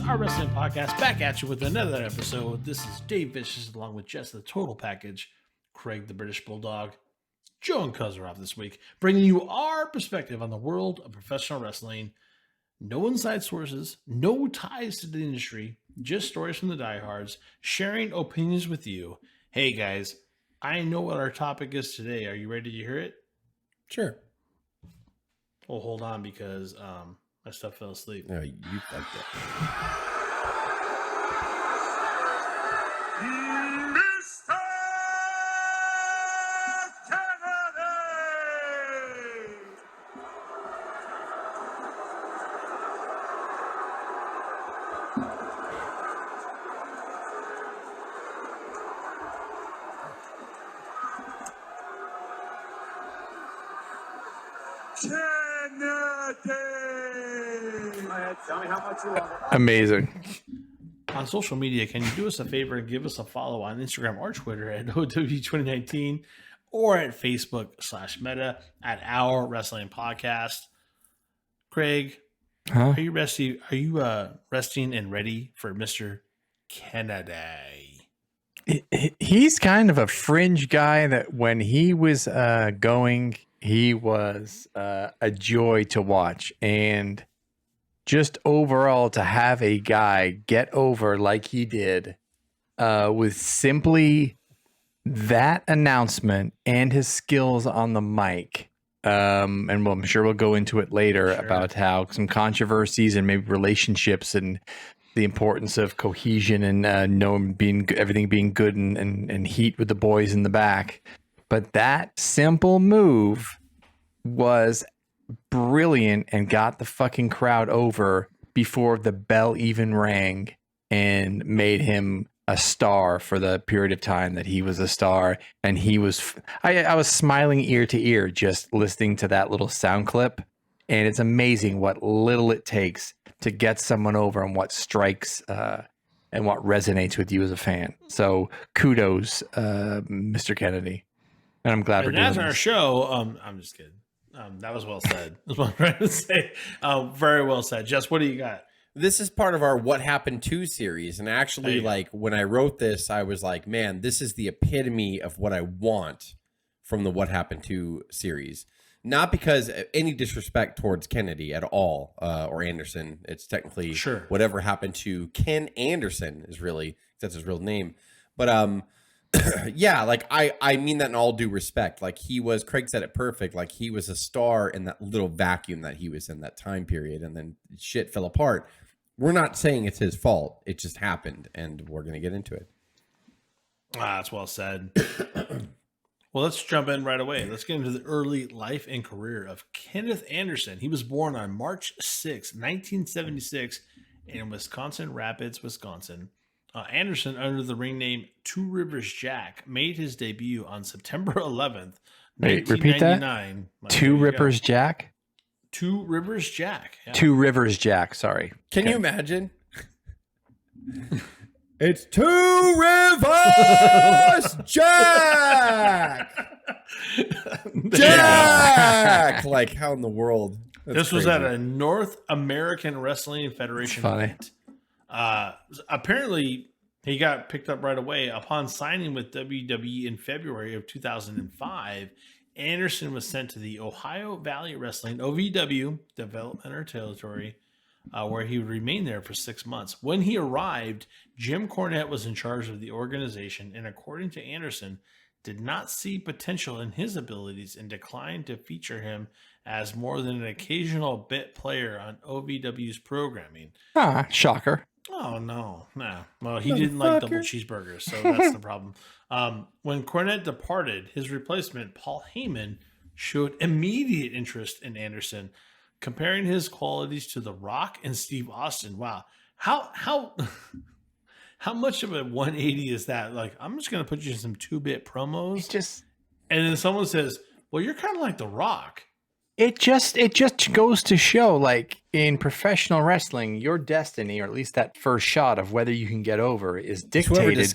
our wrestling podcast, back at you with another episode. This is Dave Vicious along with Jess, the Total Package, Craig, the British Bulldog, Joe and Cuz are off this week, bringing you our perspective on the world of professional wrestling. No inside sources, no ties to the industry, just stories from the diehards, sharing opinions with you. Hey guys, I know what our topic is today. Are you ready to hear it? Sure. Well, hold on because my stuff fell asleep. No, you fucked it. Mr. Kennedy! Tell me how much you love it. Amazing. On social media, can you do us a favor and give us a follow on Instagram or Twitter at O.W.P or at Facebook/Meta at Our Wrestling Podcast? Craig, are you resting? Are you resting and ready for Mr. Kennedy? He's kind of a fringe guy that when he was going, he was a joy to watch. And just overall to have a guy get over like he did with simply that announcement and his skills on the mic. And I'm sure we'll go into it later about how some controversies and maybe relationships and the importance of cohesion and everything being good and heat with the boys in the back. But that simple move was brilliant and got the fucking crowd over before the bell even rang and made him a star for the period of time that he was a star. And he was, I was smiling ear to ear just listening to that little sound clip. And it's amazing what little it takes to get someone over and what strikes and what resonates with you as a fan. So kudos, Mr. Kennedy. And I'm glad we're doing this. That's our show. I'm just kidding. That was well said. That's what I'm trying to say. Very well said. Jess, what do you got? This is part of our What Happened To series. And actually, like, when I wrote this, I was like, man, this is the epitome of what I want from the What Happened To series. Not because of any disrespect towards Kennedy at all, or Anderson. It's technically whatever happened to Ken Anderson is really, that's his real name. But yeah, like I mean that in all due respect. Like Craig said it perfect. Like he was a star in that little vacuum that he was in that time period, and then shit fell apart. We're not saying it's his fault. It just happened, and we're gonna get into it. That's well said. Well, let's jump in right away. Let's get into the early life and career of Kenneth Anderson. He was born on March 6, 1976 in Wisconsin Rapids, Wisconsin. Anderson, under the ring name Two Rivers Jack, made his debut on September 11th, 1999. Repeat that? Two Rivers Jack? Two Rivers Jack. Yeah. Two Rivers Jack, sorry. Can you imagine? It's Two Rivers Jack! Jack! Like, how in the world? This was at a North American Wrestling Federation event. Apparently, he got picked up right away. Upon signing with WWE in February of 2005, Anderson was sent to the Ohio Valley Wrestling, OVW, developmental territory, where he would remain there for 6 months. When he arrived, Jim Cornette was in charge of the organization and, according to Anderson, did not see potential in his abilities and declined to feature him as more than an occasional bit player on OVW's programming. Shocker. Oh, no. Well, he didn't like double cheeseburgers, so that's the problem. When Cornette departed, his replacement, Paul Heyman, showed immediate interest in Anderson, comparing his qualities to The Rock and Steve Austin. Wow. How much of a 180 is that? Like, I'm just going to put you in some 2-bit promos. And then someone says, well, you're kind of like The Rock. It just goes to show, like, in professional wrestling, your destiny, or at least that first shot of whether you can get over, is dictated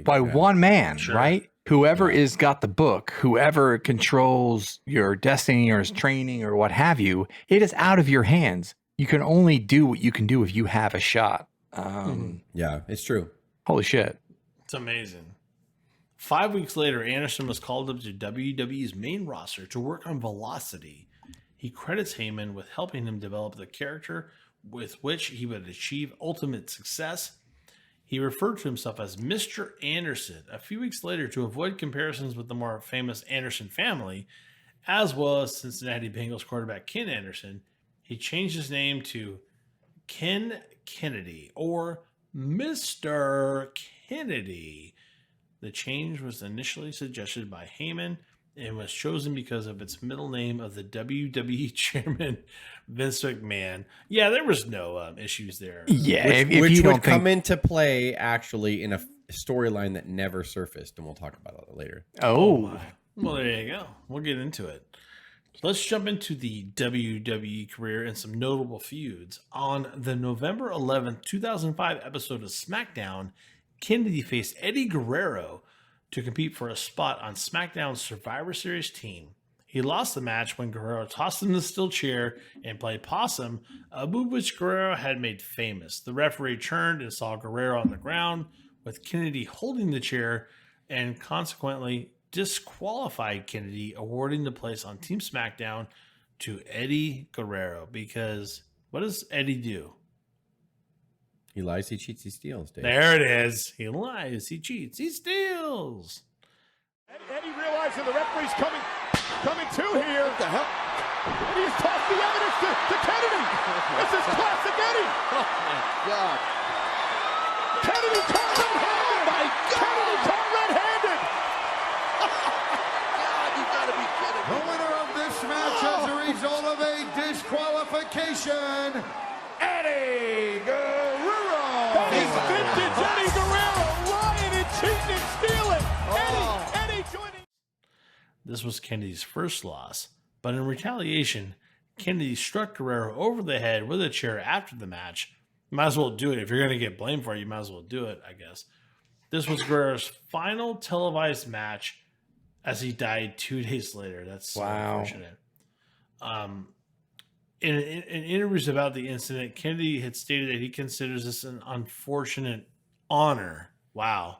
by one man, right? Whoever is got the book, whoever controls your destiny or is training or what have you, it is out of your hands. you can only do what you can do if you have a shot. Yeah, it's true. Holy shit. It's amazing. 5 weeks later, Anderson was called up to WWE's main roster to work on Velocity. He credits Heyman with helping him develop the character with which he would achieve ultimate success. He referred to himself as Mr. Anderson. A few weeks later, to avoid comparisons with the more famous Anderson family, as well as Cincinnati Bengals quarterback Ken Anderson, he changed his name to Ken Kennedy, or Mr. Kennedy. The change was initially suggested by Heyman and was chosen because of its middle name of the WWE chairman, Vince McMahon. Yeah, there was no issues there. Yeah, Which you would don't come into play actually in a storyline that never surfaced, and we'll talk about it later. Oh, Well, there you go. We'll get into it. Let's jump into the WWE career and some notable feuds. On the November 11th, 2005 episode of SmackDown, Kennedy faced Eddie Guerrero to compete for a spot on SmackDown's Survivor Series team. He lost the match when Guerrero tossed him the steel chair and played possum, a move which Guerrero had made famous. The referee turned and saw Guerrero on the ground, with Kennedy holding the chair, and consequently disqualified Kennedy, awarding the place on Team SmackDown to Eddie Guerrero. Because what does Eddie do? He lies, he cheats, he steals, Dave. There it is. He lies, he cheats, he steals. Eddie realizing the referee's coming to here. What the hell? And he's tossed the evidence to Kennedy. This is classic Eddie. Oh my God. Kennedy caught red-handed. Oh my God. Kennedy caught red-handed. God, you gotta be kidding me. The winner of this match as a result of a disqualification, Eddie Guerrero. That is vintage Eddie Guerrero, lying and cheating and stealing. Eddie joining. This was Kennedy's first loss, but in retaliation, Kennedy struck Guerrero over the head with a chair after the match. Might as well do it. If you're going to get blamed for it, you might as well do it, I guess. This was Guerrero's final televised match as he died 2 days later. That's so unfortunate. In interviews about the incident, Kennedy had stated that he considers this an unfortunate honor. Wow.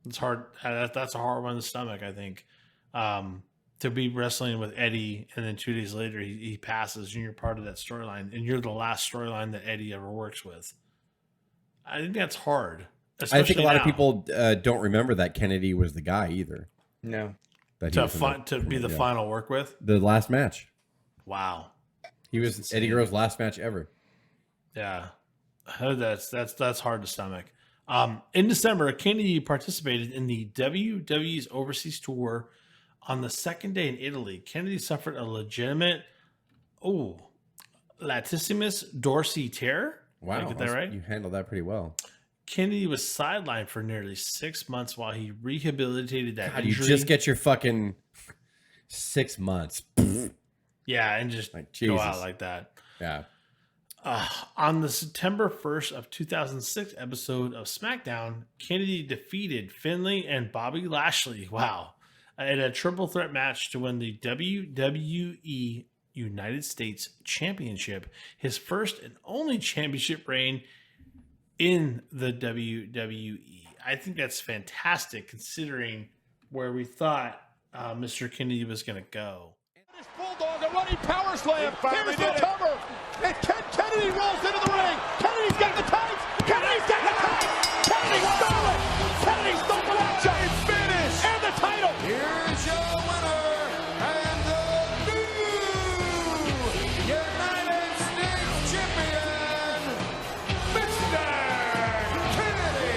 It's hard. That's a hard one in the stomach, I think. To be wrestling with Eddie, and then 2 days later he passes, and you're part of that storyline, and you're the last storyline that Eddie ever works with. I think that's hard. I think a lot of people don't remember that Kennedy was the guy either. no. That to be the final work with. the last match. Wow. He was Eddie Guerrero's last match ever. Yeah, that's hard to stomach. In December, Kennedy participated in the WWE's overseas tour. On the second day in Italy, Kennedy suffered a legitimate, latissimus dorsi tear. Wow, Did I get that right? You handled that pretty well. Kennedy was sidelined for nearly 6 months while he rehabilitated that God, you injury. just get your fucking 6 months. Yeah, and just Like, go Jesus. out like that. Yeah. On the September 1st of 2006 episode of SmackDown, Kennedy defeated Finlay and Bobby Lashley. Wow. In a triple threat match to win the WWE United States Championship, his first and only championship reign in the WWE. I think that's fantastic considering where we thought Mr. Kennedy was going to go. This Bulldog, a running power slam. Here's the cover. And Kennedy rolls into the ring. Kennedy's got the tights. Kennedy's got the tights. Kennedy stole it. Kennedy stole the match. It's finished. And the title. Here's your winner and the new United States champion, Mr. Kennedy.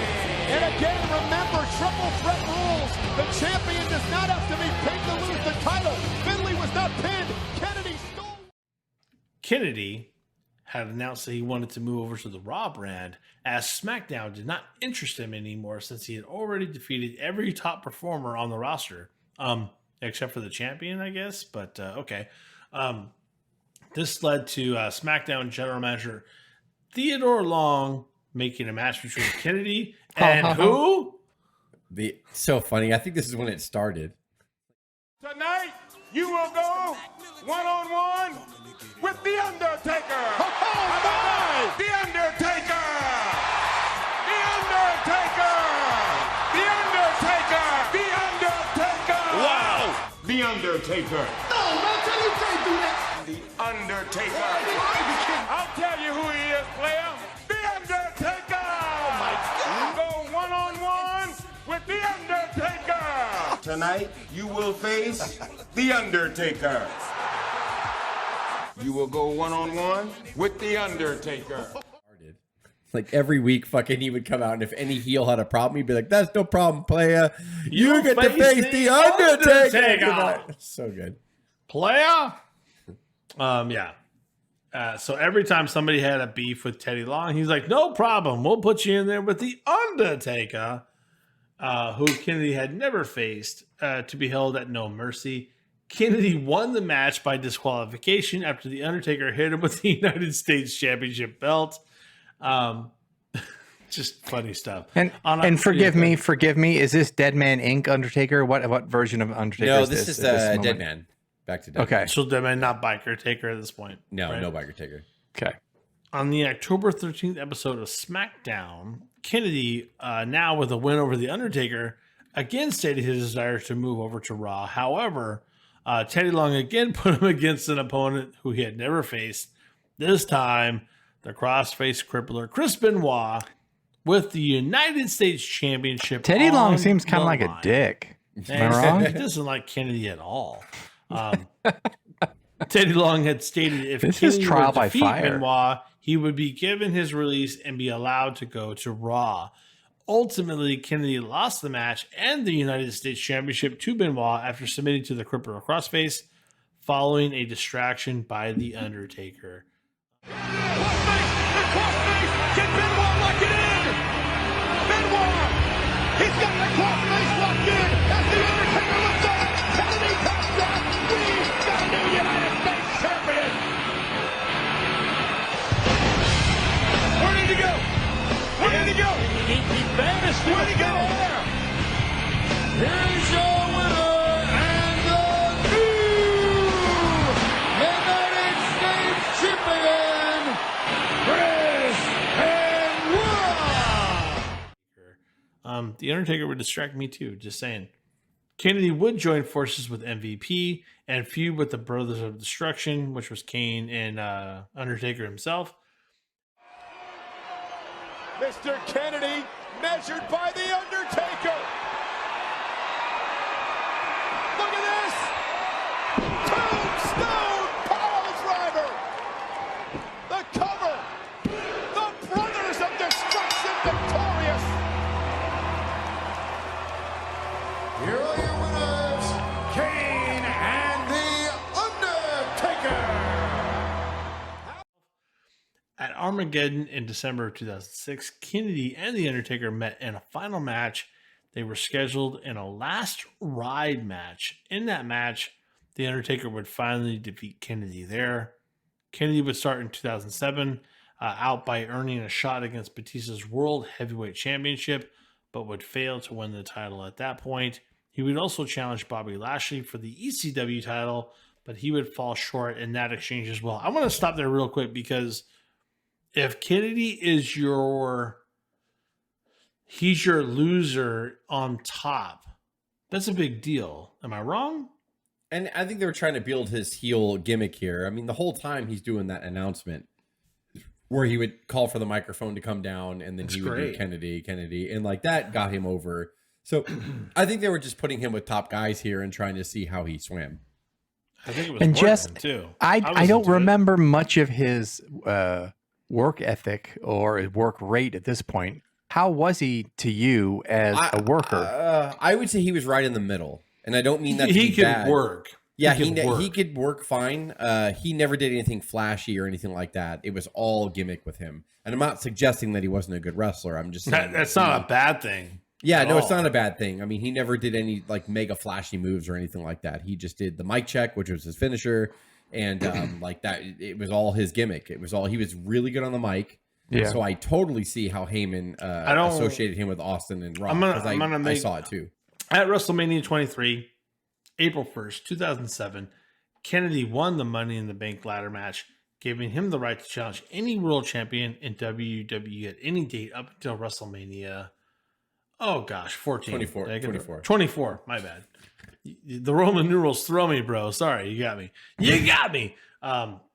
And again, remember, triple threat rules. The champion does not have to be pinned to lose the title. Finlay was not pinned. Kennedy stole. Kennedy had announced that he wanted to move over to the Raw brand, as SmackDown did not interest him anymore since he had already defeated every top performer on the roster, except for the champion, I guess. But okay. This led to SmackDown general manager Theodore Long making a match between Kennedy and who? So funny. I think this is when it started. Tonight, you will go one-on-one with The Undertaker. Oh, my! The Undertaker! The Undertaker! The Undertaker! The Undertaker! Wow! The Undertaker. No, man, tell you can't do that. The Undertaker. I'll tell you who he is, player. The Undertaker! Oh, my God. Go one-on-one with The Undertaker. Tonight, you will face The Undertaker. You will go one-on-one with The Undertaker. Like every week, fucking he would come out, and if any heel had a problem, he'd be like, "That's no problem, player. You get to face the Undertaker tonight." So good, player. Yeah. So every time somebody had a beef with Teddy Long, he's like, "No problem. We'll put you in there with the Undertaker," who Kennedy had never faced, to be held at No Mercy. Kennedy won the match by disqualification after the Undertaker hit him with the United States Championship belt. Just funny stuff. And forgive me. Is this Dead Man Inc. Undertaker? What version of Undertaker? No, is this is Dead Man. Back to Dead Okay. Man. So Dead Man, not Biker Taker at this point. No, right? no Biker Taker. Okay. On the October 13th episode of SmackDown, Kennedy, now with a win over the Undertaker, again stated his desire to move over to Raw. However, Teddy Long again put him against an opponent who he had never faced. This time, the cross-face crippler Chris Benoit with the United States Championship. Teddy Long seems kind of the like line. a dick. Am I And wrong? he doesn't like Kennedy at all. Teddy Long had stated if This is Kennedy trial were to by defeat fire. Benoit, he would be given his release and be allowed to go to Raw. Ultimately, Kennedy lost the match and the United States Championship to Benoit after submitting to the crippler crossface following a distraction by The Undertaker. Crossface! Can Benoit lock it in? Benoit! He's got the crossface locked in as The Undertaker lifts up. Kennedy taps out. We've got a new United States champion. Where did he go? Where did he go? He vanished. Where did he go? Here's your winner and the new United States champion, Chris Benoit. The Undertaker would distract me too, just saying. Kennedy would join forces with MVP and feud with the Brothers of Destruction, which was Kane and Undertaker himself. Mr. Kennedy measured by The Undertaker. Look at this. Tombstone Piledriver. The cover. The Brothers of Destruction victorious. Here are your winners, Kane and The Undertaker. At Armageddon in December of 2006, Kennedy and The Undertaker met in a final match. They were scheduled in a last ride match. In that match, The Undertaker would finally defeat Kennedy there. Kennedy would start in 2007, out by earning a shot against Batista's World Heavyweight Championship, but would fail to win the title at that point. He would also challenge Bobby Lashley for the ECW title, but he would fall short in that exchange as well. I want to stop there real quick because if Kennedy is he's your loser on top, that's a big deal. Am I wrong? And I think they were trying to build his heel gimmick here. I mean, the whole time he's doing that announcement where he would call for the microphone to come down and then he would do Kennedy. And like that got him over. So I think they were just putting him with top guys here and trying to see how he swam. I think it was And Jess, too. I don't remember much of his work ethic or his work rate at this point. How was he to you as a worker? I would say he was right in the middle. And I don't mean that to He be could bad. work. Yeah, he could work fine. He never did anything flashy or anything like that. It was all gimmick with him. And I'm not suggesting that he wasn't a good wrestler. I'm just saying That's not a bad thing. Yeah, no, it's not a bad thing. I mean, he never did any like mega flashy moves or anything like that. He just did the mic check, which was his finisher, and like that. It was all his gimmick. It was all he was really good on the mic. Yeah. So I totally see how Heyman associated him with Austin and Rock because I saw it too. At WrestleMania 23, April 1st, 2007, Kennedy won the Money in the Bank ladder match, giving him the right to challenge any world champion in WWE at any date up until WrestleMania. Oh gosh, 14. 24. 24. My bad. The Roman numerals throw me, bro. Sorry, you got me. You got me.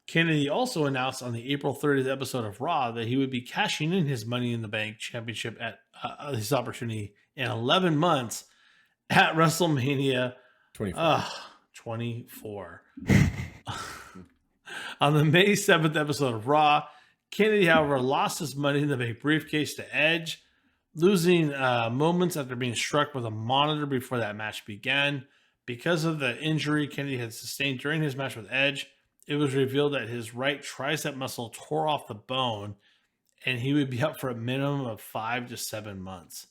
Kennedy also announced on the April 30th episode of Raw that he would be cashing in his Money in the Bank championship at his opportunity in 11 months at WrestleMania 24. On the May 7th episode of Raw, Kennedy, however, lost his Money in the Bank briefcase to Edge, losing moments after being struck with a monitor before that match began. Because of the injury Kennedy had sustained during his match with Edge, it was revealed that his right tricep muscle tore off the bone, and he would be out for a minimum of 5 to 7 months.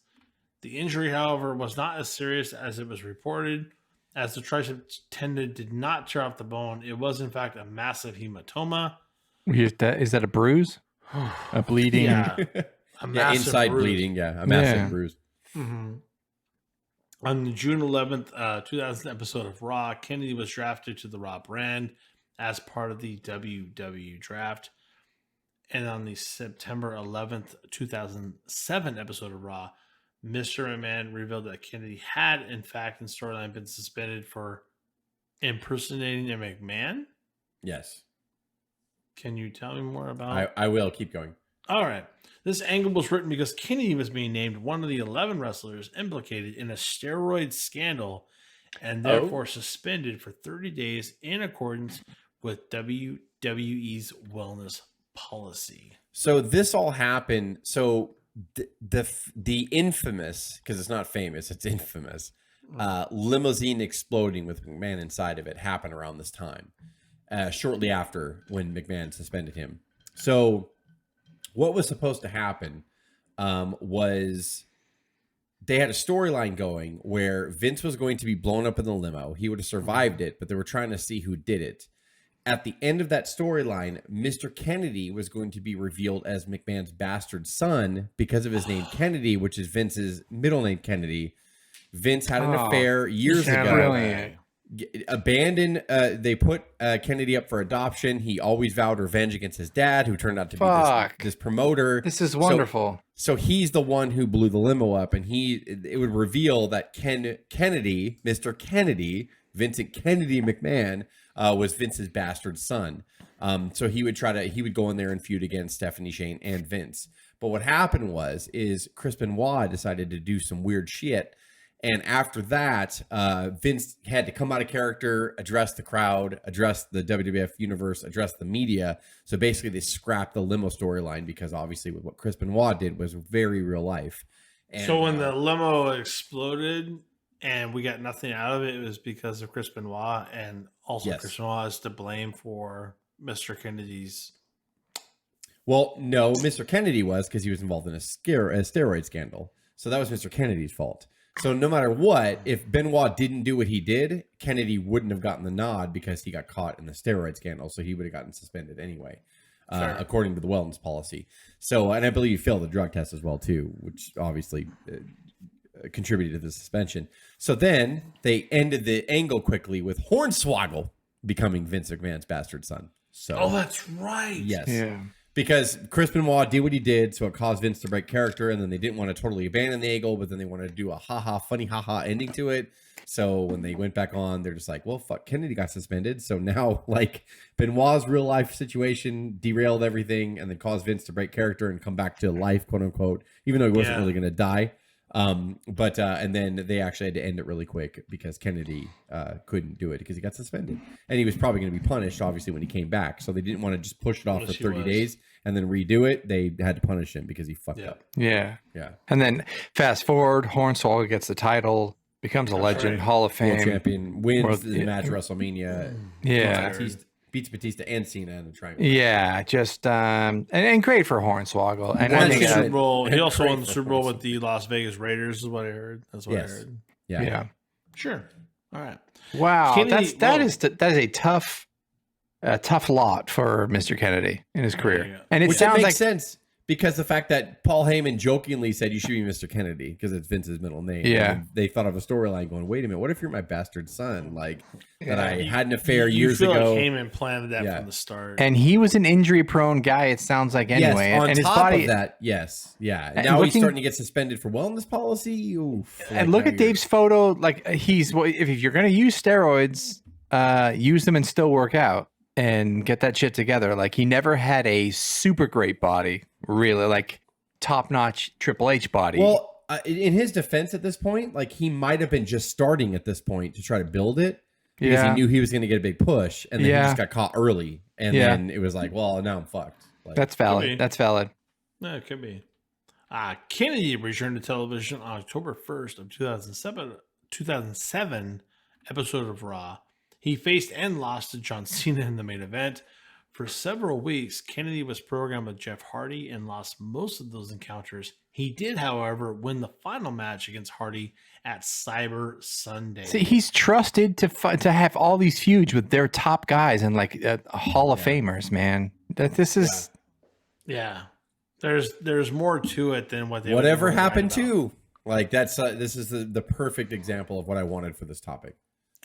The injury, however, was not as serious as it was reported, as the tricep tendon did not tear off the bone. It was, in fact, a massive hematoma. Is that a bruise? A bleeding? Yeah, inside bruise. bleeding. Yeah, a massive bruise. Mm-hmm. On the June 11th, 2000 episode of Raw, Kennedy was drafted to the Raw brand as part of the WW draft. And on the September 11th, 2007 episode of Raw, Mr. McMahon revealed that Kennedy had, in fact, in storyline been suspended for impersonating a McMahon. Yes. Can you tell me more about? I will keep going. All right. This angle was written because Kennedy was being named one of the 11 wrestlers implicated in a steroid scandal and therefore suspended for 30 days in accordance with WWE's wellness policy. So this all happened. So the infamous, because it's not famous, it's infamous, limousine exploding with McMahon inside of it happened around this time, shortly after when McMahon suspended him. So what was supposed to happen was they had a storyline going where Vince was going to be blown up in the limo. He would have survived it, but they were trying to see who did it. At the end of that storyline, Mr. Kennedy was going to be revealed as McMahon's bastard son because of his name Kennedy, which is Vince's middle name Kennedy. Vince had an affair years ago. Brilliant. Abandoned. They put Kennedy up for adoption. He always vowed revenge against his dad, who turned out to be this promoter. This is wonderful. So he's the one who blew the limo up, and it would reveal that Kennedy, Mr. Kennedy, Vincent Kennedy McMahon, was Vince's bastard son. So he would go in there and feud against Stephanie Shane and Vince. But what happened is Chris Benoit decided to do some weird shit. And after that, Vince had to come out of character, address the crowd, address the WWF universe, address the media. So basically they scrapped the limo storyline because obviously with what Chris Benoit did was very real life. And, so when the limo exploded and we got nothing out of it, it was because of Chris Benoit, and also yes. Chris Benoit is to blame for Mr. Kennedy's. Well, no, Mr. Kennedy was because he was involved in a steroid scandal. So that was Mr. Kennedy's fault. So no matter what, if Benoit didn't do what he did, Kennedy wouldn't have gotten the nod because he got caught in the steroid scandal. So he would have gotten suspended anyway, according to the wellness policy. So, and I believe he failed the drug test as well, too, which obviously contributed to the suspension. So then they ended the angle quickly with Hornswoggle becoming Vince McMahon's bastard son. So, that's right. Yes. Yeah. Because Chris Benoit did what he did, so it caused Vince to break character, and then they didn't want to totally abandon the angle, but then they wanted to do a funny ending to it. So when they went back on, they're just like, well, fuck, Kennedy got suspended. So now, like, Benoit's real life situation derailed everything and then caused Vince to break character and come back to life, quote unquote, even though he wasn't really going to die. And then they actually had to end it really quick because Kennedy couldn't do it because he got suspended, and he was probably going to be punished obviously when he came back. So they didn't want to just push it off for 30 days and then redo it. They had to punish him because he fucked up. Yeah. Yeah. And then fast forward, Hornswoggle gets the title, becomes a legend, Hall of Fame, World champion, wins the match at WrestleMania. Yeah. Beats Batista and Cena in the triangle. Yeah, just and great for Hornswoggle. And Won I the think Super Bowl. He also great won the for Super Bowl with Hornswoggle. the Las Vegas Raiders, is what I heard. That's what I heard. Yeah. Sure. All right. Wow, Kennedy- that is a tough lot for Mr. Kennedy in his career. Yeah. And it Which sounds makes like sense Because the fact that Paul Heyman jokingly said you should be Mr. Kennedy because it's Vince's middle name. Yeah. And they thought of a storyline going, wait a minute, what if you're my bastard son? Like that I had an affair You years feel ago. like Heyman planned that from the start. And he was an injury-prone guy, it sounds like, anyway. Yes, on and his top body, of that, yes. Yeah. And And now he's looking- starting to get suspended for wellness policy. Oof. and look at Dave's photo. Like, if you're going to use steroids, use them and still work out and get that shit together. Like, he never had a super great body, really, like top-notch Triple H body. Well, in his defense at this point, like he might have been just starting at this point to try to build it because he knew he was going to get a big push, and then he just got caught early, and then it was like, well, now I'm fucked. Like, That's valid. That's valid. No, it could be. Kennedy returned to television on October 1st of 2007 episode of Raw. He faced and lost to John Cena in the main event. For several weeks, Kennedy was programmed with Jeff Hardy and lost most of those encounters. He did, however, win the final match against Hardy at Cyber Sunday. See, he's trusted to have all these feuds with their top guys and like Hall of Famers, man. This is There's more to it than what they whatever happened to. Like that's this is the perfect example of what I wanted for this topic.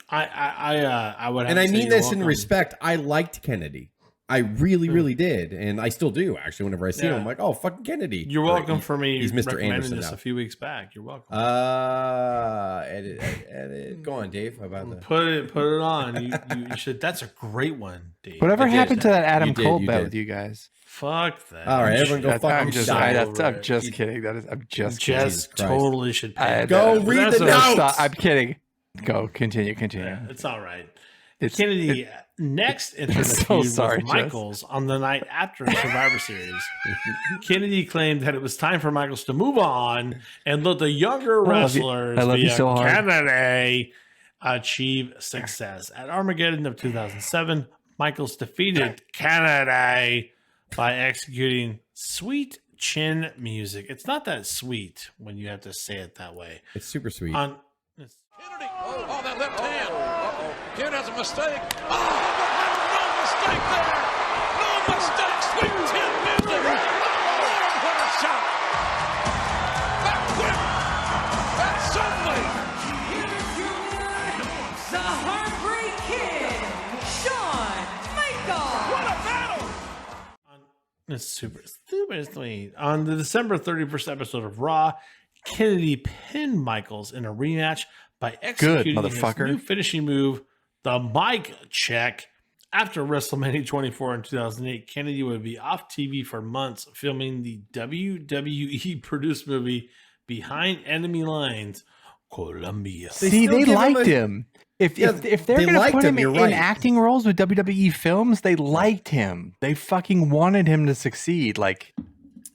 I would, have and to I say mean you're this welcome. in respect. I liked Kennedy. I really, really did, and I still do. Actually, whenever I see him, I'm like, "Oh, fucking Kennedy!" You're welcome for me. He's Mr. recommending Anderson this now. a few weeks back. You're welcome. Edit. Go on, Dave. How about that? Put it on. You should. That's a great one, Dave. whatever I did. happened to that Adam You did, Cole you bet did. with you guys. Fuck that. All right, everyone, go fuck I'm yourself. I'm just kidding. I'm just kidding. Jess totally should pay. Go read the That's notes. I'm kidding. Go continue. Yeah, it's all right. It's- Kennedy next entered a so feud sorry, with Jess. Michaels on the night after Survivor Series. Kennedy claimed that it was time for Michaels to move on and let the younger wrestlers I love you via so hard. Kennedy achieve success. At Armageddon of 2007, Michaels defeated Kennedy by executing sweet chin music. It's not that sweet when you have to say it that way. It's super sweet. On Kennedy. Oh, that left hand. Uh-oh. Ken has a mistake. Oh, no mistake there. No mistake. Sweet chin music. Lord, what a shot. That whip. That suddenly. The Heartbreak Kid, Shawn Michaels. What a battle. It's super sweet. On the December 31st episode of Raw, Kennedy pinned Michaels in a rematch by executing his motherfucker. new finishing move, the mic check. After WrestleMania 24 in 2008, Kennedy would be off TV for months filming the WWE produced movie Behind Enemy Lines, Colombia. See, still they give him liked a- him. If Yeah, they're they going to liked put him him, you're in right. acting roles with WWE films, they liked him. They fucking wanted him to succeed. Like,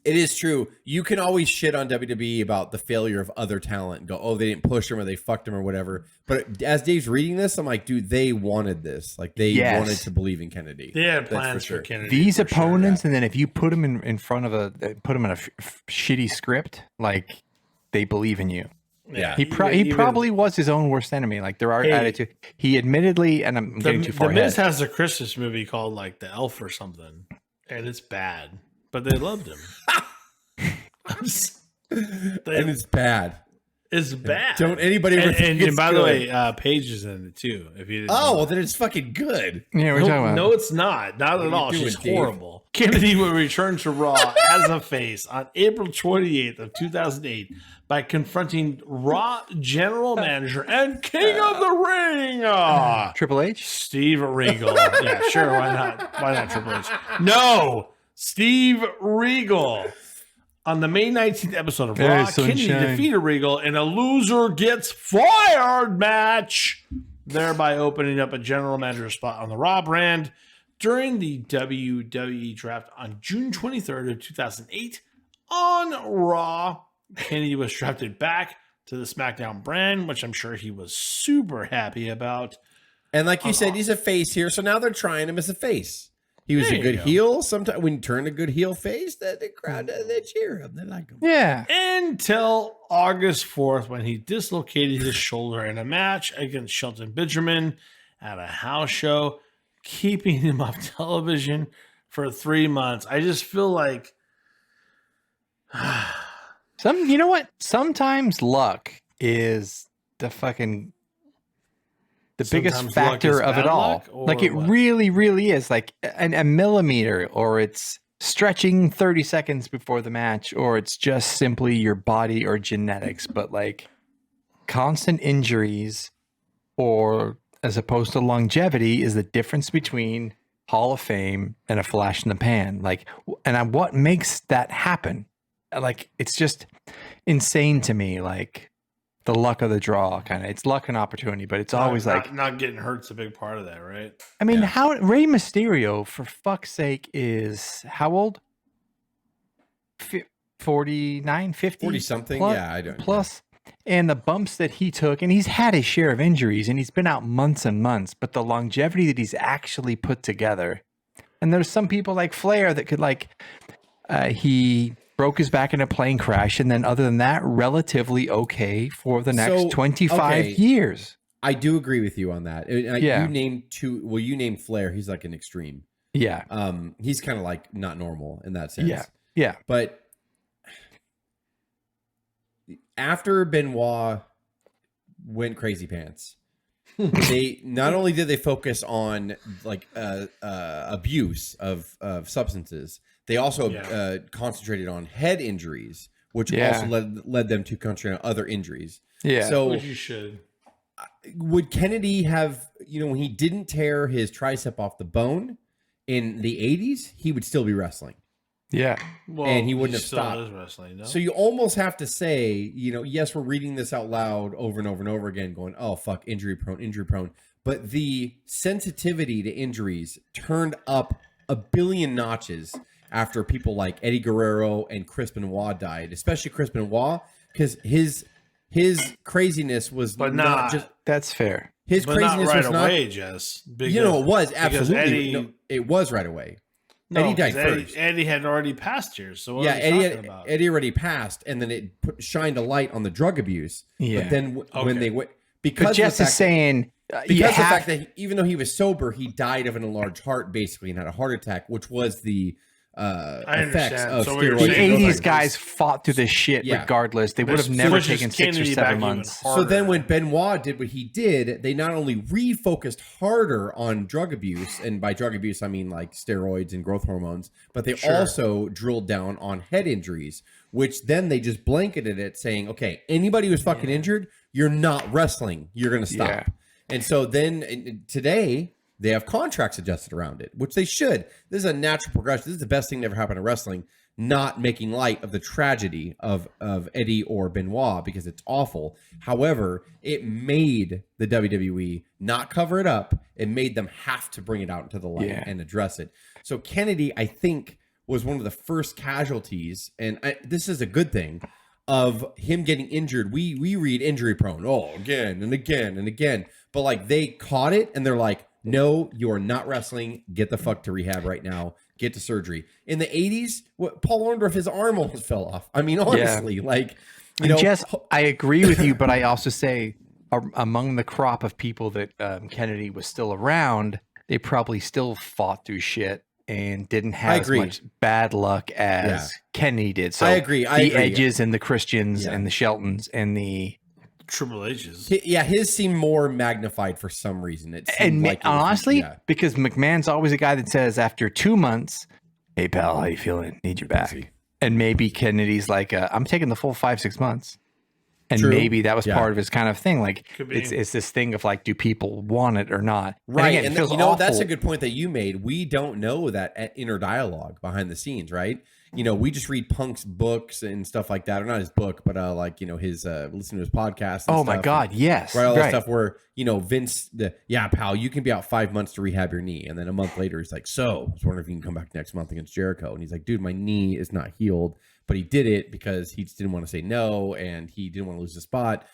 It is true. You can always shit on WWE about the failure of other talent and go, oh, they didn't push him or they fucked him or whatever. But as Dave's reading this, I'm like, dude, they wanted this. Like, they Yes. wanted to believe in Kennedy. They had That's plans for sure. for Kennedy. these for sure. opponents, and then if you put them in front of put them in a shitty script, like, they believe in you. Yeah. He probably was his own worst enemy. Like, there are attitude. He admittedly, and I'm getting too far The Miz ahead. has a Christmas movie called like The Elf or something, and it's bad, but they loved him. And it's bad. It's bad. Don't anybody ever think and it's by the good. way, Paige is in it too. If you didn't Oh, know. well, then it's fucking good. Yeah, we're talking about. No, it's not. Not are at you all. doing, She's Dave? horrible. Kennedy will return to Raw as a face on April 28th of 2008 by confronting Raw General Manager and King of the Ring, Triple H. Steve Regal. Yeah, sure. Why not? Why not Triple H? No, Steve Regal. On the May 19th episode of Hey, Raw, Kennedy sunshine. defeated Regal in a loser gets fired match, thereby opening up a general manager spot on the Raw brand. During the WWE draft on June 23rd of 2008 on Raw, Kennedy was drafted back to the SmackDown brand, which I'm sure he was super happy about. And like you said, he's a face here. So now they're trying him as a face. He was There a you good go. heel. Sometimes when you turn a good heel face, the crowd, they cheer him. They like him. Yeah. Until August 4th, when he dislocated his shoulder in a match against Shelton Benjamin at a house show, keeping him off television for 3 months. I just feel like You know what? Sometimes luck is the biggest Sometimes luck factor is of it bad all. luck, or Like it what? really, really is. Like a millimeter, or it's stretching 30 seconds before the match, or it's just simply your body or genetics. But like constant injuries, or as opposed to longevity, is the difference between Hall of Fame and a flash in the pan. Like, and what makes that happen? Like, it's just insane to me. Like, the luck of the draw, kind of. It's luck and opportunity, but it's always like not getting hurt's a big part of that, right? I mean, Yeah. how Rey Mysterio, for fuck's sake, is how old? 49, 50? 40 something. Plus, Yeah, I don't. plus. And the bumps that he took, and he's had his share of injuries, and he's been out months and months, but the longevity that he's actually put together. And there's some people like Flair that could he broke his back in a plane crash, and then other than that, relatively okay for the next 25 years. I do agree with you on that. Yeah. You named two. Well, you named Flair. He's like an extreme. Yeah. He's kind of like not normal in that sense. Yeah. Yeah. But after Benoit went crazy pants, they not only did they focus on like abuse of substances, they also concentrated on head injuries, which also led them to concentrate on other injuries. Yeah. So Which you should. would Kennedy have, when he didn't tear his tricep off the bone in the 80s, he would still be wrestling. Yeah. Well, And he wouldn't have still stopped. is wrestling, no? So you almost have to say, yes, we're reading this out loud over and over and over again, going, oh, fuck, injury prone. But the sensitivity to injuries turned up a billion notches after people like Eddie Guerrero and Chris Benoit died, especially Chris Benoit, because his craziness was But not not- just That's fair. his but craziness not right was not. away, Jess. It was because absolutely. Eddie- No, it was right away. No, Eddie died 'cause first. Eddie had already passed here, so what Yeah, are we Eddie talking about? Eddie already passed, and then it shined a light on the drug abuse. Yeah. But then when Okay. they went, But because Jess of the is fact saying that, you because of the have fact that even though he was sober, he died of an enlarged heart basically and had a heart attack, which was the effects understand. of So what you're steroids. the and saying- growth 80s hormones. guys fought through this shit Yeah. regardless. They would have This never pushes taken 6 or Kennedy 7 back even months. harder. So then when Benoit did what he did, they not only refocused harder on drug abuse, and by drug abuse, I mean like steroids and growth hormones, but they also drilled down on head injuries, which then they just blanketed it saying, okay, anybody who's fucking injured, you're not wrestling. You're going to stop. Yeah. And so then today they have contracts adjusted around it, which they should. This is a natural progression. This is the best thing that ever happened to wrestling, not making light of the tragedy of Eddie or Benoit, because it's awful. However, it made the WWE not cover it up. It made them have to bring it out into the light and address it. So Kennedy, I think, was one of the first casualties, and this is a good thing, of him getting injured. We read injury prone, again and again and again. But like they caught it and they're like, no, you are not wrestling. Get the fuck to rehab right now. Get to surgery. In the 80s, Paul Orndorff, his arm almost fell off. I mean, honestly, Jess, I agree with you, but I also say among the crop of people that Kennedy was still around, they probably still fought through shit and didn't have as much bad luck as Kennedy did. So I agree. The Edges and the Christians and the Sheltons and the Triple H's. His seemed more magnified for some reason. It seemed and like it was- honestly, yeah. because McMahon's always a guy that says after 2 months, "Hey pal, how you feeling? Need your back." And maybe Kennedy's like, "I'm taking the full 5-6 months." And True. maybe that was Yeah. part of his kind of thing. Like Could be. it's this thing of like, do people want it or not? Right. again, it And feels that's awful. a good point that you made. We don't know that inner dialogue behind the scenes, right? We just read Punk's books and stuff like that, or not his book, but his listen to his podcast. And Oh my stuff. God, yes. Right, all that right. stuff where Vince, pal, you can be out 5 months to rehab your knee, and then a month later he's like, I was wondering if you can come back next month against Jericho, and he's like, dude, my knee is not healed, but he did it because he just didn't want to say no, and he didn't want to lose the spot,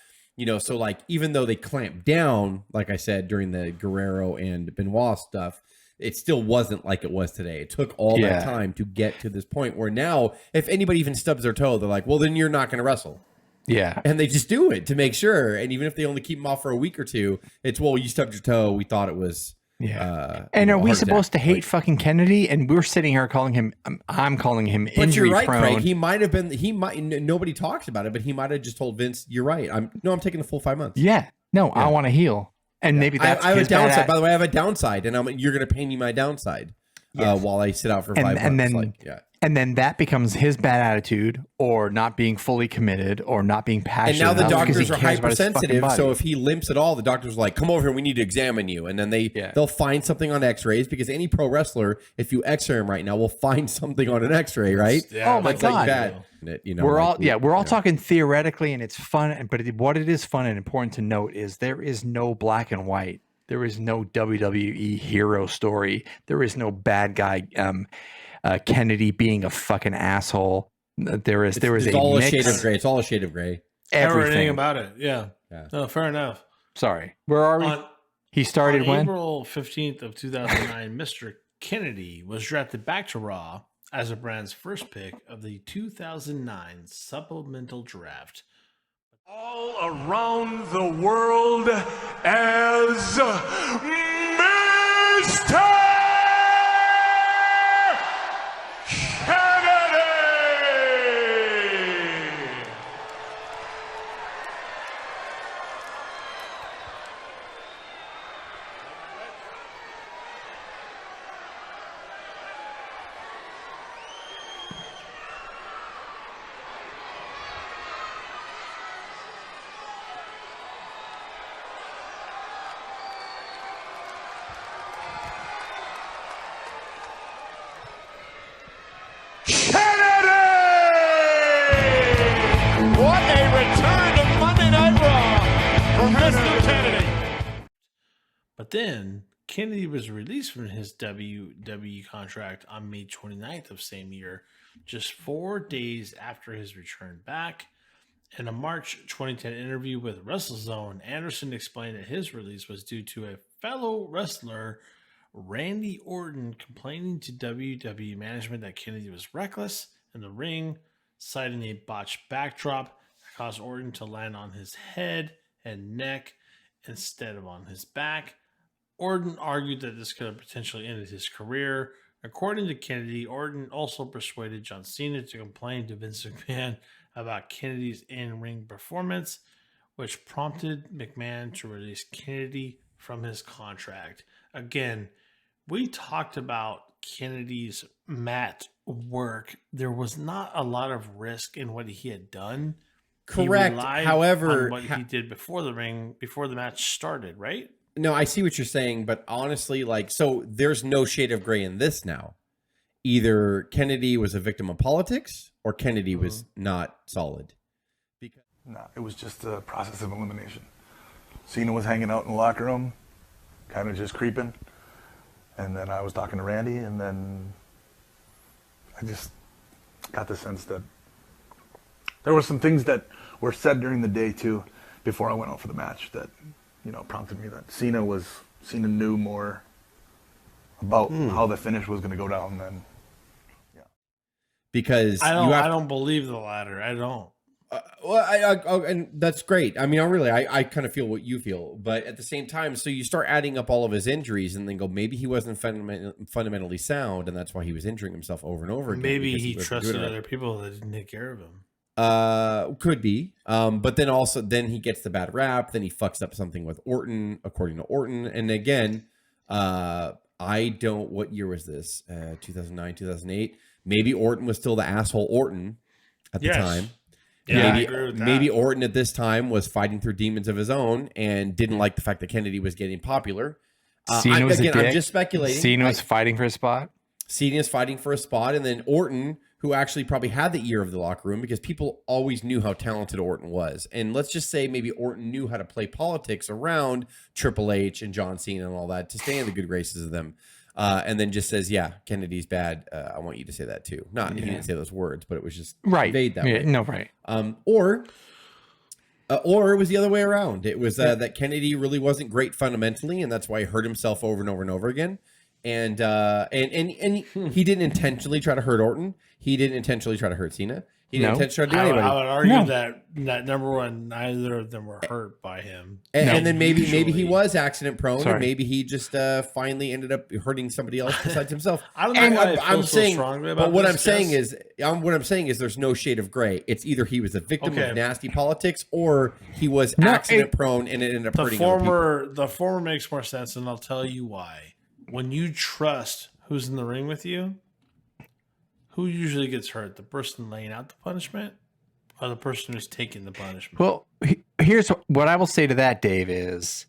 So like, even though they clamped down, like I said during the Guerrero and Benoit stuff, it still wasn't like it was today. It took all that time to get to this point where now, if anybody even stubs their toe, they're like, well, then you're not going to wrestle. Yeah. And they just do it to make sure. And even if they only keep them off for a week or two, it's, well, you stubbed your toe. We thought it was Yeah. And are we heart supposed to attack. hate Like, fucking Kennedy? And we're sitting here calling him. I'm calling him but injury you're right, prone. Craig. He might have been. He might. Nobody talks about it, but he might have just told Vince, "You're right. I'm taking the full 5 months." Yeah. No, I want to heal, and maybe that's I have a his bad downside. By the way, I have a downside, and you're going to pay me my downside while I sit out for 5 months. and then like, yeah. and then that becomes his bad attitude, or not being fully committed, or not being And passionate. now the enough because doctors he are cares about his fucking hypersensitive, body. so if he limps at all, the doctors are like, "Come over here, we need to examine you." And then they'll find something on X-rays, because any pro wrestler, if you X-ray him right now, will find something on an X-ray, right? Yeah, Oh my That's like God. that. You know, we're like all we're all talking theoretically, and it's fun. But what it is fun and important to note is there is no black and white. There is no WWE hero story. There is no bad guy Kennedy being a fucking asshole. There is It's a all mix. a shade of gray. It's all a shade of gray. Everything Everything about it. Yeah. Yeah. No, fair enough. Sorry, where are we? On, He started on when? April 15th of 2009, Mr. Kennedy was drafted back to Raw as the brand's first pick of the 2009 supplemental draft. All around the world as Mr. Kennedy. What a return to Monday Night Raw from Mr. Kennedy. But then Kennedy was released from his WWE contract on May 29th of same year, just 4 days after his return back. In a March 2010 interview with WrestleZone, Anderson explained that his release was due to a fellow wrestler, Randy Orton, complaining to WWE management that Kennedy was reckless in the ring, citing a botched backdrop that caused Orton to land on his head and neck instead of on his back. Orton argued that this could have potentially ended his career. According to Kennedy, Orton also persuaded John Cena to complain to Vince McMahon about Kennedy's in-ring performance, which prompted McMahon to release Kennedy from his contract. Again, we talked about Kennedy's mat work. There was not a lot of risk in what he had done. Correct. He relied However, on what he did before the ring, before the match started, right? No, I see what you're saying, but honestly, like, so there's no shade of gray in this now. Either Kennedy was a victim of politics or Kennedy was not solid. Because No, it was just a process of elimination. Cena was hanging out in the locker room, kind of just creeping. And then I was talking to Randy, and then I just got the sense that there were some things that were said during the day, too, before I went out for the match that, you know, prompted me that Cena knew more about how the finish was going to go down than, because I you have I don't believe the latter. I don't. well, and that's great. I mean, I kind of feel what you feel, but at the same time, so you start adding up all of his injuries, and then go, maybe he wasn't fundamentally sound, and that's why he was injuring himself over and over again. Maybe because he wasn't trusted doing it other people that didn't take care of him. right. Could be. But then also, then he gets the bad rap. Then he fucks up something with Orton, according to Orton. And again, what year was this? 2009, 2008. Maybe Orton was still the asshole Orton at the time. Yeah, I maybe, agree with that. maybe Orton at this time was fighting through demons of his own and didn't like the fact that Kennedy was getting popular. Cena was a dick. I'm just speculating. Cena was fighting for a spot. Cena is fighting for a spot, and then Orton, who actually probably had the ear of the locker room because people always knew how talented Orton was. And let's just say maybe Orton knew how to play politics around Triple H and John Cena and all that to stay in the good graces of them. And then just says, yeah, Kennedy's bad. I want you to say that too. He didn't say those words, but it was just conveyed that way. No, right. Or it was the other way around. It was that Kennedy really wasn't great fundamentally, and that's why he hurt himself over and over and over again. And he didn't intentionally try to hurt Orton. He didn't intentionally try to hurt Cena. He didn't No. intentionally I hurt would, anybody. I would argue No. that number one, neither of them were hurt by him. And then maybe he Usually. was accident prone, Sorry. and maybe he just finally ended up hurting somebody else besides himself. I don't know why I feel I'm so saying, strongly about but what this, I'm saying Jess. is, what I'm saying is, there's no shade of gray. It's either he was a victim Okay. of nasty politics, or he was No, accident prone, and it ended up hurting other people. The former makes more sense, and I'll tell you why. When you trust who's in the ring with you, who usually gets hurt? The person laying out the punishment, or the person who's taking the punishment? Well, here's what I will say to that, Dave, is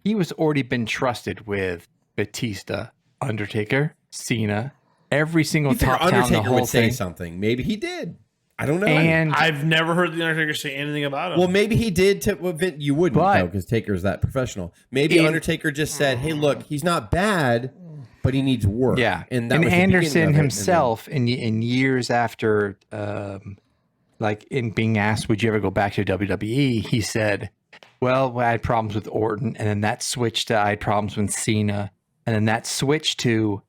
he was already been trusted with Batista, Undertaker, Cena, every single You figure top talent, the Undertaker whole would say thing. something. Maybe he did. I don't know. And I've never heard the Undertaker say anything about him. Well, maybe he did. You wouldn't, But- though, because Taker's that professional. Maybe Undertaker just said, "Hey, look, he's not bad, but he needs work." yeah, and and was the beginning of Anderson it, and himself, in years after, like in being asked, "Would you ever go back to WWE?" He said, "Well, I had problems with Orton, and then that switched to I had problems with Cena, and then that switched to."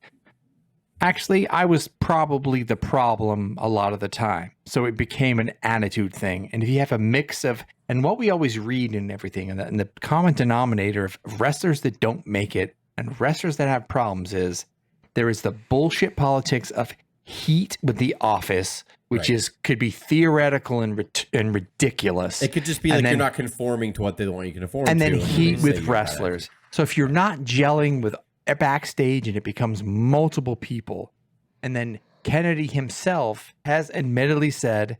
Actually, I was probably the problem a lot of the time. So it became an attitude thing. And if you have a mix of, and what we always read and everything, and the common denominator of wrestlers that don't make it and wrestlers that have problems is there is the bullshit politics of heat with the office, which Right. could be theoretical and ridiculous. It could just be And like then- you're not conforming to what they want you to conform and to. then they heat say with you're bad. wrestlers. So if you're not gelling with backstage and it becomes multiple people, and then Kennedy himself has admittedly said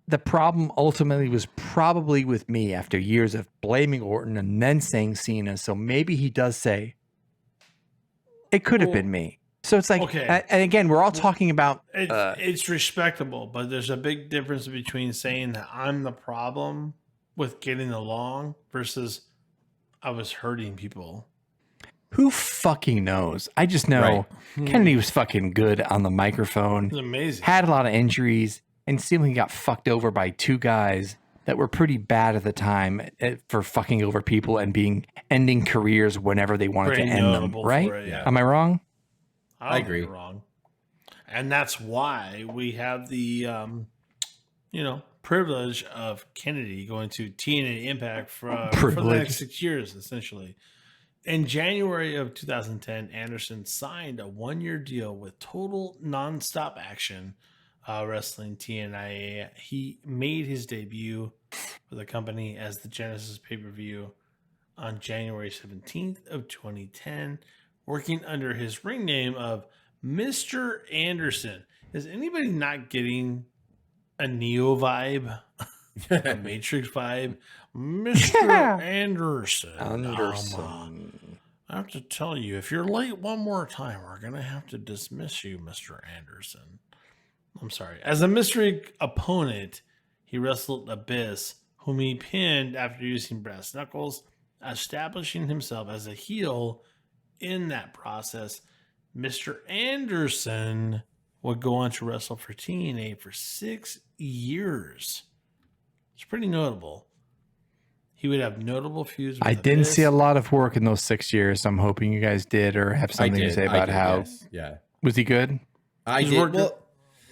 the problem ultimately was probably with me after years of blaming Orton and then saying Cena. So maybe he does say it could have been me. So it's like, Okay. and again, we're all talking about It's respectable, but there's a big difference between saying that I'm the problem with getting along versus I was hurting people. who fucking knows. I just know Kennedy was fucking good on the microphone. It's amazing. Had a lot of injuries, and seemingly got fucked over by two guys that were pretty bad at the time for fucking over people and ending careers whenever they wanted Pretty to end them. notable Right? for it, yeah. Am I wrong? I don't agree. think you're wrong. And that's why we have the, privilege of Kennedy going to TNA Impact for the Privilege. next 6 years, essentially. In January of 2010, Anderson signed a 1-year deal with Total Nonstop Action Wrestling TNA. He made his debut for the company as the Genesis pay-per-view on January 17th of 2010, working under his ring name of Mr. Anderson. Is anybody not getting a Neo vibe? A Matrix vibe? Mr. Anderson. I have to tell you, if you're late one more time, we're going to have to dismiss you, Mr. Anderson. I'm sorry. As a mystery opponent, he wrestled Abyss, whom he pinned after using brass knuckles, establishing himself as a heel. In that process, Mr. Anderson would go on to wrestle for TNA for 6 years. It's pretty notable. He would have notable feuds with I didn't Abyss. see a lot of work in those 6 years. I'm hoping you guys did or have something to say about how. Yes. Yeah. Was he good? I He's did. working- Well,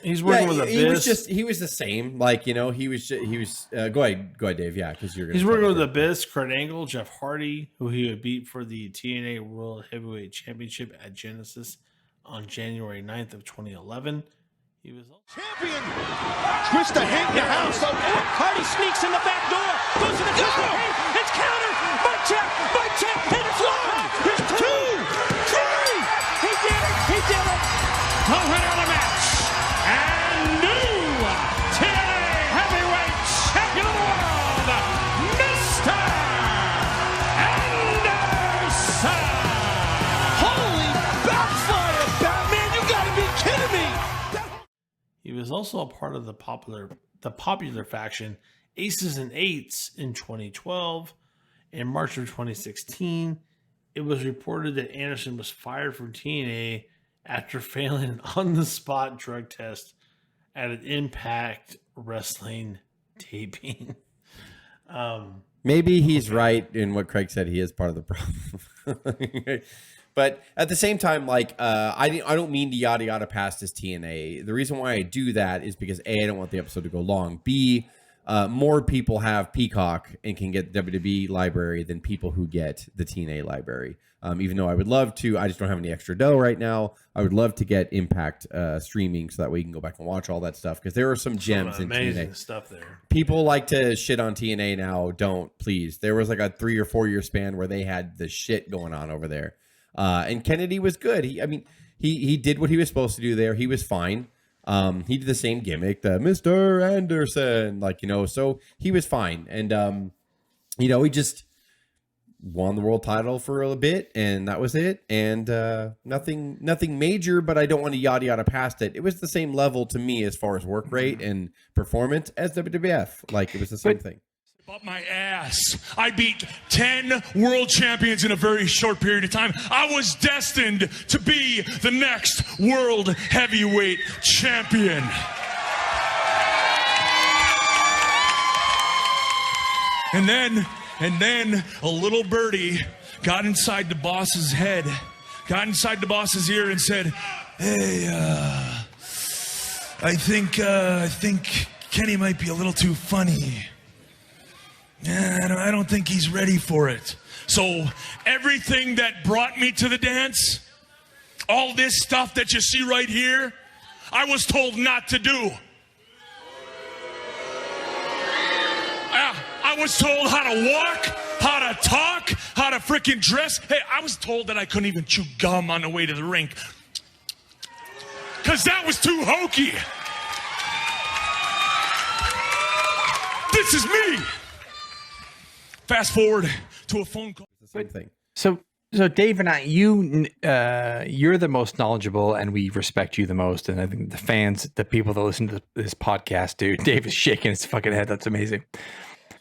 He's working with Abyss. he was the same. Like, he was go ahead, Dave. Yeah. Cause you're going He's working with Abyss, Kurt Angle, Jeff Hardy, who he would beat for the TNA World Heavyweight Championship at Genesis on January 9th of 2011. He was Champion. Twist the hate in the house. Oh, Hardy sneaks in the back door. Goes to the twist the hate. It's countered. Mic check. Hit it. There's 2, 3. He did it. The winner of the match. And new TNA Heavyweight Champion of the World, Mr. Anderson. Holy backfire, Batman. You gotta be kidding me. He was also a part of the popular faction Aces and Eights in 2012. In March of 2016, it was reported that Anderson was fired from TNA after failing an on-the-spot drug test at an Impact Wrestling taping. Maybe he's right in what Craig said. He is part of the problem. But at the same time, like, I don't mean to yada yada past his TNA. The reason why I do that is because A, I don't want the episode to go long. B, more people have Peacock and can get the WWE library than people who get the TNA library. Even though I would love to, I just don't have any extra dough right now. I would love to get Impact streaming so that way you can go back and watch all that stuff, because there are some gems in amazing TNA. stuff there. People like to shit on TNA now. Don't, please. There was like a 3 or 4 year span where they had the shit going on over there. And Kennedy was good. He did what he was supposed to do there. He was fine. He did the same gimmick, the Mr. Anderson, like, so he was fine. And, he just won the world title for a bit, and that was it. And nothing major, but I don't want to yada yada past it. It was the same level to me as far as work rate and performance as WWF. Like, it was the same thing. Up my ass. I beat 10 world champions in a very short period of time. I was destined to be the next world heavyweight champion. And then a little birdie got inside the boss's head, got inside the boss's ear and said, "Hey, I think Kenny might be a little too funny. I don't think he's ready for it." So everything that brought me to the dance, all this stuff that you see right here, I was told not to do. I was told how to walk, how to talk, how to freaking dress. Hey, I was told that I couldn't even chew gum on the way to the rink, because that was too hokey. This is me. Fast forward to a phone call. It's the same thing. So Dave and I, you're the most knowledgeable, and we respect you the most. And I think the fans, the people that listen to this podcast, do. Dave is shaking his fucking head. That's amazing.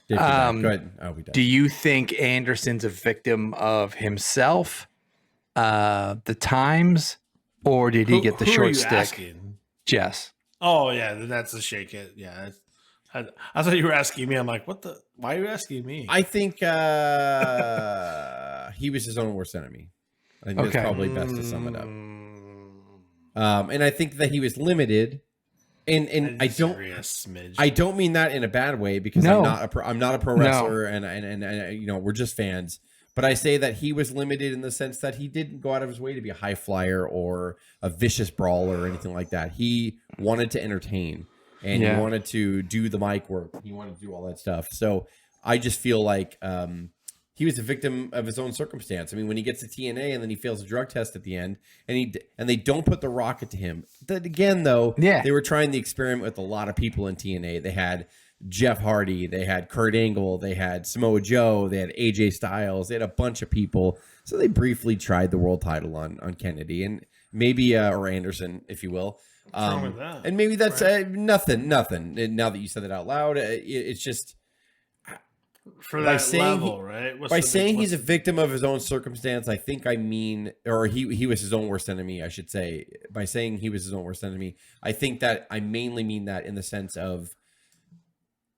Go ahead. Oh, we Do you think Anderson's a victim of himself, the times, or did he get the who are short you stick? asking? Jess. Oh yeah, that's a shake it. Yeah, I thought you were asking me. I'm like, what the? Why are you asking me? I think he was his own worst enemy. I think that's probably best to sum it up. And I think that he was limited. And I don't mean that in a bad way, because I'm not a pro wrestler, and we're just fans. But I say that he was limited in the sense that he didn't go out of his way to be a high flyer or a vicious brawler or anything like that. He wanted to entertain, and he wanted to do the mic work. He wanted to do all that stuff. So I just feel like he was a victim of his own circumstance. I mean, when he gets to TNA and then he fails a drug test at the end, and they don't put the rocket to him. That again, though, they were trying the experiment with a lot of people in TNA. They had Jeff Hardy, they had Kurt Angle, they had Samoa Joe, they had AJ Styles, they had a bunch of people. So they briefly tried the world title on Kennedy and maybe or Anderson, if you will. What's wrong with that? And maybe that's nothing. And now that you said it out loud, it's just. For that level, right? By saying he's a victim of his own circumstance, I think I mean, or he was his own worst enemy, I should say. By saying he was his own worst enemy, I think that I mainly mean that in the sense of,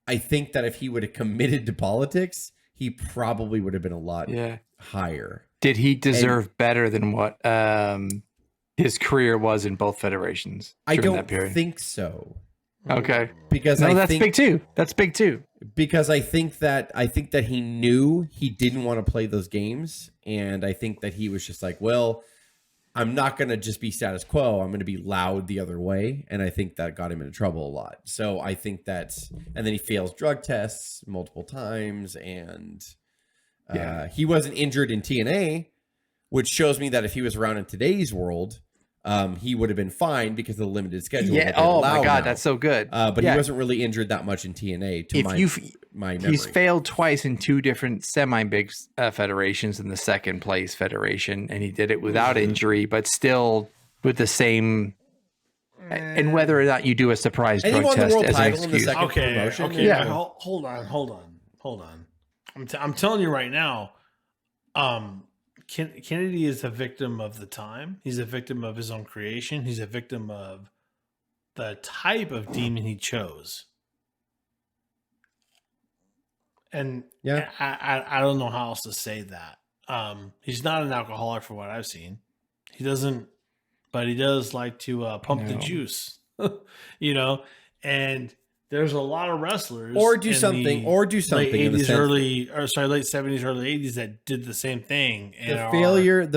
I think that if he would have committed to politics, he probably would have been a lot higher. Did he deserve better than what his career was in both federations? I don't think so. Okay, because that's big too. That's big too. Because I think that he knew he didn't want to play those games, and I think that he was just like, well, I'm not going to just be status quo. I'm going to be loud the other way, and I think that got him into trouble a lot. So I think that's, and then he fails drug tests multiple times, and he wasn't injured in TNA, which shows me that if he was around in today's world, he would have been fine because of the limited schedule. Yeah. Oh my God, that's so good. But he wasn't really injured that much in TNA. My memory. He's failed twice in two different semi-big federations in the second place federation, and he did it without injury, but still with the same. And whether or not you do a surprise drug test as an excuse. Okay. Yeah. Hold on. I'm telling you right now. Kennedy is a victim of the time. He's a victim of his own creation. He's a victim of the type of demon he chose. And I don't know how else to say that. He's not an alcoholic for what I've seen. He doesn't, but he does like to pump the juice, you know. And there's a lot of wrestlers, or do something late in the sense late 70s, early 80s that did the same thing. And the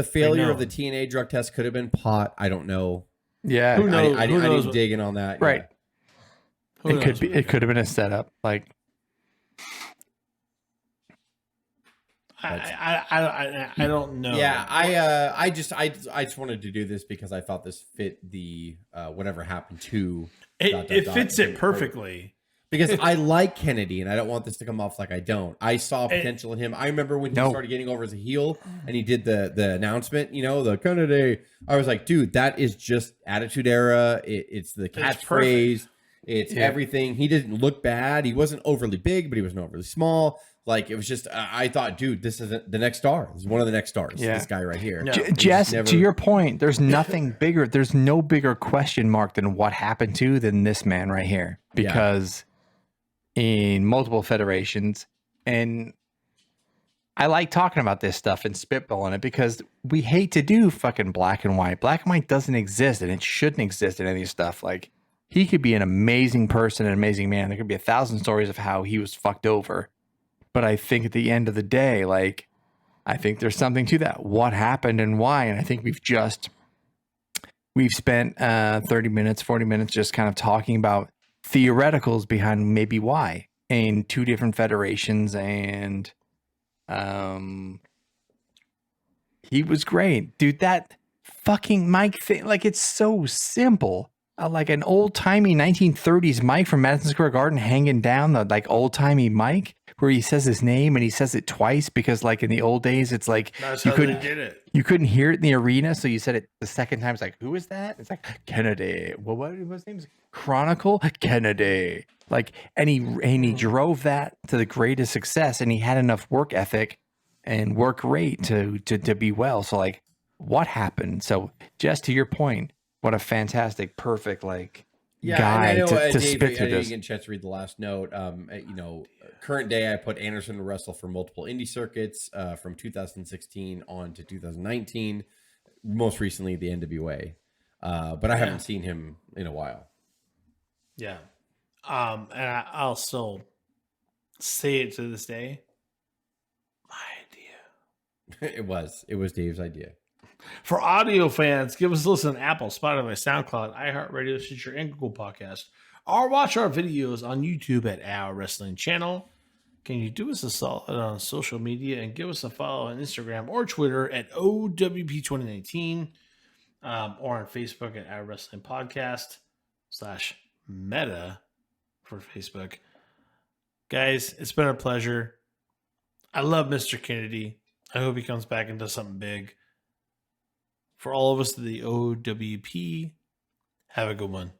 failure of the TNA drug test could have been pot. I don't know. Yeah, Who knows? I didn't dig in on that. Right. Yeah. It could have been a setup. Like, I don't know. Yeah, I just wanted to do this because I thought this fit the whatever happened to. It fits it perfectly. Because I like Kennedy, and I don't want this to come off like I don't. I saw potential in him. I remember when he started getting over as a heel, and he did the announcement, you know, the Kennedy. I was like, dude, that is just Attitude Era. It's the catchphrase. It's everything. He didn't look bad. He wasn't overly big, but he wasn't overly small. Like, it was just, I thought, dude, this is the next star. This is one of the next stars. Yeah. This guy right here. Yeah. Jess, to your point, there's nothing bigger. There's no bigger question mark than what happened to than this man right here. Because in multiple federations, and I like talking about this stuff and spitballing it because we hate to do fucking black and white. Black and white doesn't exist, and it shouldn't exist in any stuff. Like, he could be an amazing person, an amazing man. There could be 1,000 stories of how he was fucked over. But I think at the end of the day, like, I think there's something to that. What happened and why? And I think we've spent 30 minutes, 40 minutes just kind of talking about theoreticals behind maybe why in two different federations. And he was great. Dude, that fucking mic thing, like, it's so simple. Like an old-timey 1930s mic from Madison Square Garden hanging down, the like old-timey mic where he says his name and he says it twice because, like, in the old days, it's like you couldn't hear it in the arena, so you said it the second time. It's like, who is that? It's like Kennedy. Well, what was his name? Chronicle Kennedy. Like, and he drove that to the greatest success, and he had enough work ethic and work rate to be well. So, like, what happened? So, just to your point, what a fantastic, perfect, like, guy to spit through this. You get a chance to read the last note. You know, current day, I put Anderson to wrestle for multiple indie circuits from 2016 on to 2019. Most recently, the NWA. But I haven't seen him in a while. Yeah. And I'll still say it to this day. My idea. It was Dave's idea. For audio fans, give us a listen on Apple, Spotify, SoundCloud, iHeartRadio, Stitcher, and Google Podcast. Or watch our videos on YouTube at Our Wrestling Channel. Can you do us a solid on social media and give us a follow on Instagram or Twitter at O.W.P 2019 or on Facebook at Our Wrestling Podcast /meta for Facebook. Guys, it's been a pleasure. I love Mr. Kennedy. I hope he comes back and does something big. For all of us to the O.W.P, have a good one.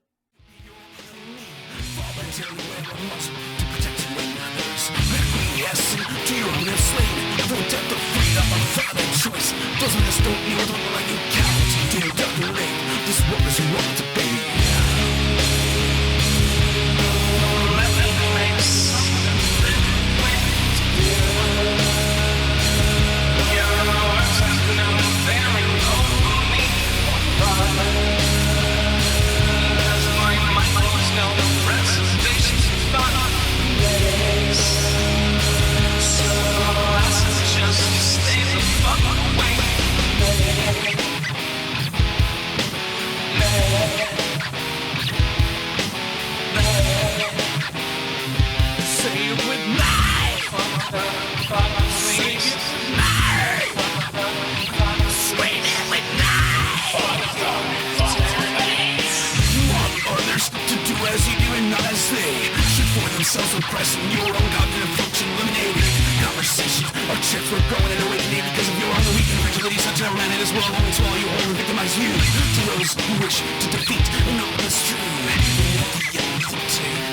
Themselves oppressing your own cognitive function eliminated. Conversations or checks were growing and awakening because of your own weak and fragility. Such a man in this world only swallow you whole and victimize you. To those who wish to defeat and know what's true.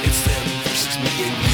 It's them versus me and